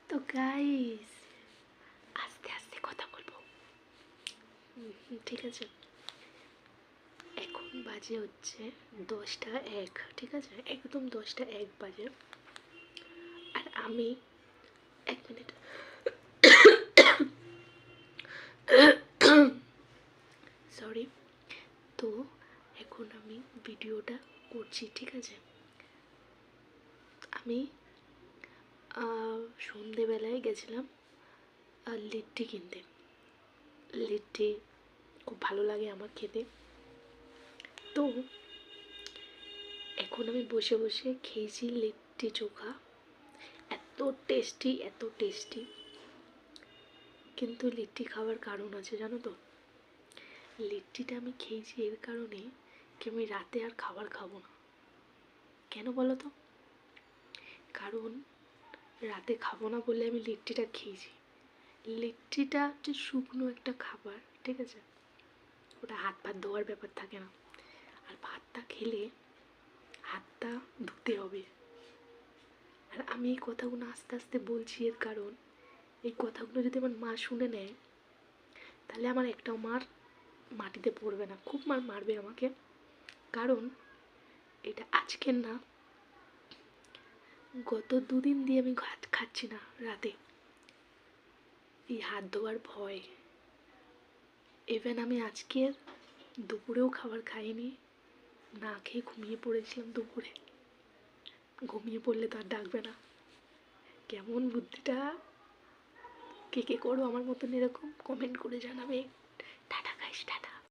তো গাইস আস্তে আস্তে কথা বলবো, ঠিক আছে? এখন বাজে হচ্ছে 10টা 1, ঠিক আছে? একদম 10টা 1 বাজে। আর আমি 1 মিনিট সরি। তো এখন আমি ভিডিওটা করছি, ঠিক আছে? আমি সন্ধেবেলায় গেছিলাম লিট্টি কিনতে। লিট্টি খুব ভালো লাগে আমার খেতে। তো এখন আমি বসে বসে খেয়েছি লিট্টি চোখা, এত টেস্টি এত টেস্টি। কিন্তু লিট্টি খাওয়ার কারণ আছে, জানো তো? লিট্টিটা আমি খেয়েছি এর কারণে কি আমি রাতে আর খাবার খাবো না। কেন বলো তো? কারণ রাতে খাবো না বলে আমি লিট্টিটা খেয়েছি। লিট্টিটা হচ্ছে শুকনো একটা খাবার, ঠিক আছে? ওটা হাত ভাত ধোয়ার ব্যাপার থাকে না। আর ভাতটা খেলে হাতটা ধুতে হবে। আর আমি এই কথাগুলো আস্তে আস্তে বলছি এর কারণ এই কথাগুলো যদি আমার মা শুনে নেয় তাহলে আমার একটাও মার মাটিতে পড়বে না, খুব মার মারবে আমাকে। কারণ এটা আজকের না, গত 2 দিন দিয়ে আমি ভাত খাচ্ছি না রাতে, এই হাত ধোয়ার ভয়। ইভেন আমি আজকের দুপুরেও খাবার খাইনি, না খেয়ে ঘুমিয়ে পড়েছিলাম দুপুরে। ঘুমিয়ে পড়লে তো আর ডাকবে না। কেমন বুদ্ধিটা? কে কে করো আমার মতন এরকম? কমেন্ট করে জানাবে। Tata guys, tata.